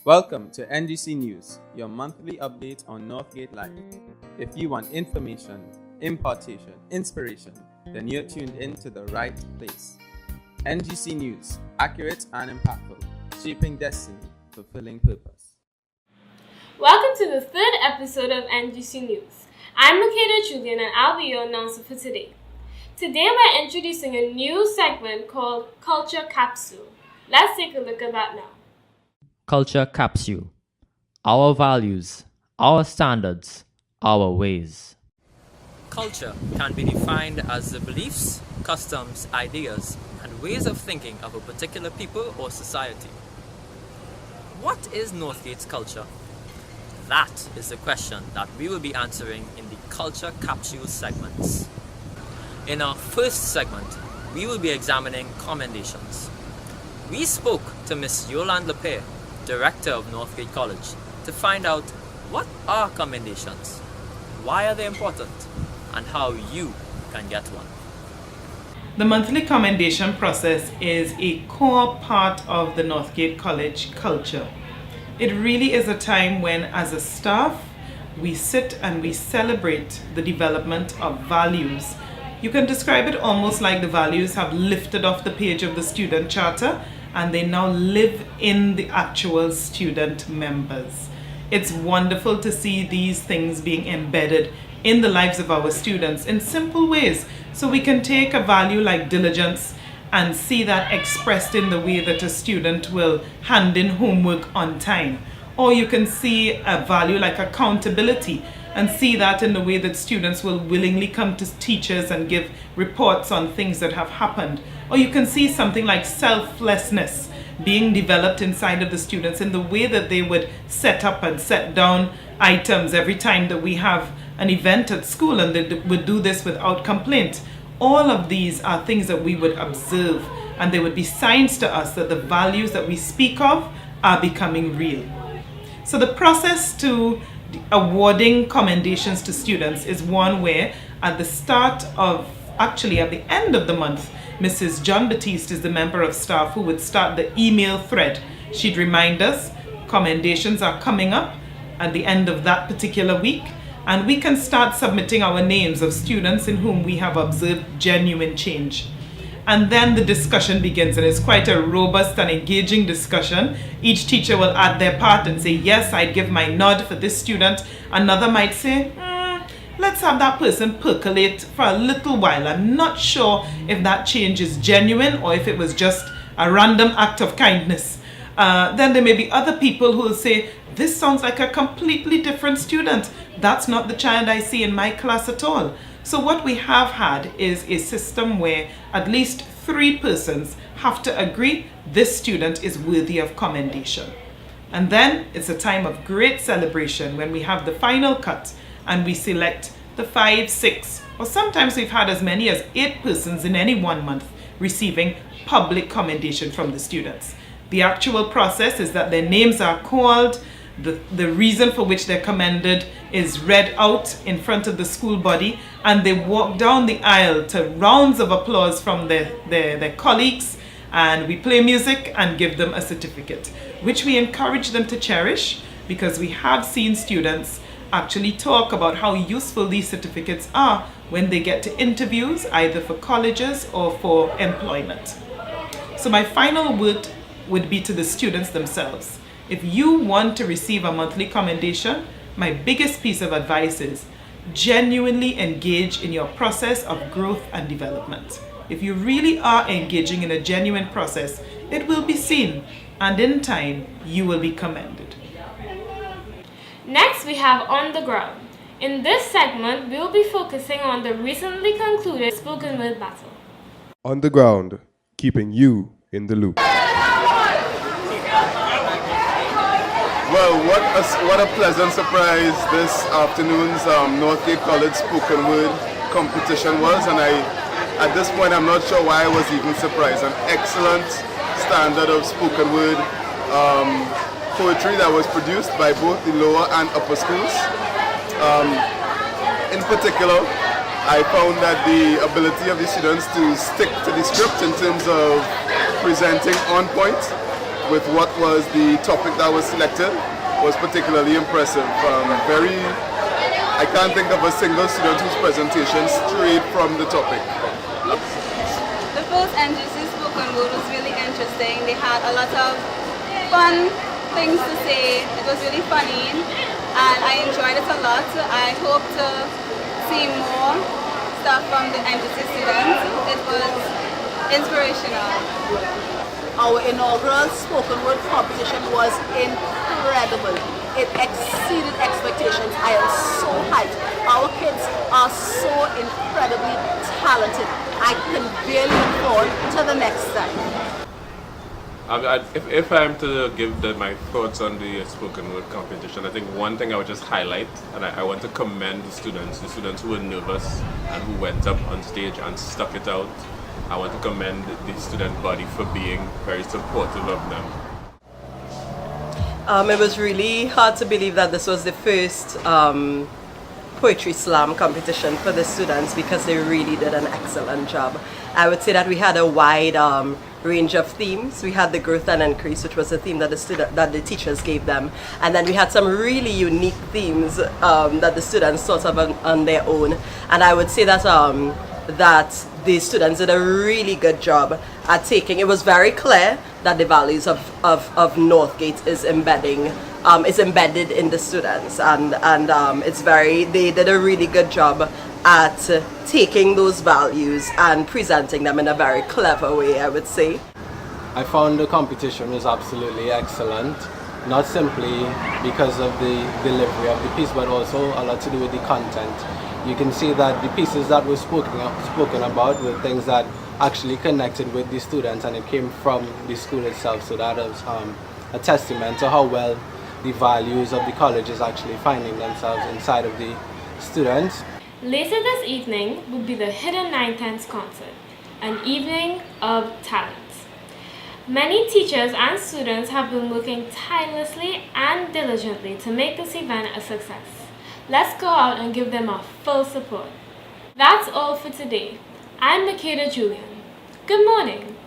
Welcome to NGC News, your monthly update on NorthGate Life. If you want information, impartation, inspiration, then you're tuned in to the right place. NGC News, accurate and impactful, shaping destiny, fulfilling purpose. Welcome to the third episode of NGC News. I'm Makeda Julian and I'll be your announcer for today. Today we're introducing a new segment called Culture Capsule. Let's take a look at that now. Culture Capsule. Our values, our standards, our ways. Culture can be defined as the beliefs, customs, ideas, and ways of thinking of a particular people or society. What is Northgate's culture? That is the question that we will be answering in the Culture Capsule segments. In our first segment, we will be examining commendations. We spoke to Miss Yolande Lepere, Director of NorthGate College, to find out what are commendations, why are they important, and how you can get one. The monthly commendation process is a core part of the NorthGate College culture. It really is a time when, as a staff, we sit and we celebrate the development of values. You can describe it almost like the values have lifted off the page of the student charter and they now live in the actual student members. It's wonderful to see these things being embedded in the lives of our students in simple ways. So we can take a value like diligence and see that expressed in the way that a student will hand in homework on time. Or you can see a value like accountability and see that in the way that students will willingly come to teachers and give reports on things that have happened. Or you can see something like selflessness being developed inside of the students in the way that they would set up and set down items every time that we have an event at school, and they would do this without complaint. All of these are things that we would observe, and they would be signs to us that the values that we speak of are becoming real. So the process to awarding commendations to students is one where at the end of the month, Mrs. John Batiste is the member of staff who would start the email thread. She'd remind us commendations are coming up at the end of that particular week, and we can start submitting our names of students in whom we have observed genuine change. And then the discussion begins, and it's quite a robust and engaging discussion. Each teacher will add their part and say, yes, I'd give my nod for this student. Another might say, let's have that person percolate for a little while. I'm not sure if that change is genuine or if it was just a random act of kindness. Then there may be other people who will say, this sounds like a completely different student. That's not the child I see in my class at all. So what we have had is a system where at least 3 persons have to agree this student is worthy of commendation. And then it's a time of great celebration when we have the final cut and we select the 5, 6, or sometimes we've had as many as 8 persons in any one month receiving public commendation from the students. The actual process is that their names are called, the reason for which they're commended is read out in front of the school body, and they walk down the aisle to rounds of applause from their colleagues, and we play music and give them a certificate, which we encourage them to cherish because we have seen students actually talk about how useful these certificates are when they get to interviews, either for colleges or for employment. So my final word would be to the students themselves. If you want to receive a monthly commendation, my biggest piece of advice is genuinely engage in your process of growth and development. If you really are engaging in a genuine process, it will be seen, and in time, you will be commended. Next, we have On the Ground. In this segment, we will be focusing on the recently concluded spoken word battle. On the ground, keeping you in the loop. Well, what a pleasant surprise this afternoon's Northgate College spoken word competition was, and at this point I'm not sure why I was even surprised. An excellent standard of spoken word poetry that was produced by both the lower and upper schools. In particular, I found that the ability of the students to stick to the script in terms of presenting on point with what was the topic that was selected was particularly impressive. I can't think of a single student whose presentation strayed from the topic. The first NGC spoken word was really interesting. They had a lot of fun things to say. It was really funny and I enjoyed it a lot. I hope to see more stuff from the NGC students. It was inspirational. Our inaugural spoken word competition was incredible. It exceeded expectations. I am so hyped. Our kids are so incredibly talented. I can really look forward to the next time. If I'm to give my thoughts on the spoken word competition, I think one thing I would just highlight, and I want to commend the students who were nervous and who went up on stage and stuck it out. I want to commend the student body for being very supportive of them. It was really hard to believe that this was the first poetry slam competition for the students because they really did an excellent job. I would say that we had a wide range of themes. We had the growth and increase, which was a theme that the teachers gave them, and then we had some really unique themes that the students thought of on their own. And I would say that that the students did a really good job at taking. It was very clear that the values of NorthGate is embedded in the students, and they did a really good job at taking those values and presenting them in a very clever way, I would say. I found the competition was absolutely excellent, not simply because of the delivery of the piece, but also a lot to do with the content. You can see that the pieces that were spoken about were things that actually connected with the students, and it came from the school itself. So that was a testament to how well the values of the college is actually finding themselves inside of the students. Later this evening will be the Hidden Nine Tenths concert, an evening of talent. Many teachers and students have been working tirelessly and diligently to make this event a success. Let's go out and give them our full support. That's all for today. I'm Makeda Julian. Good morning.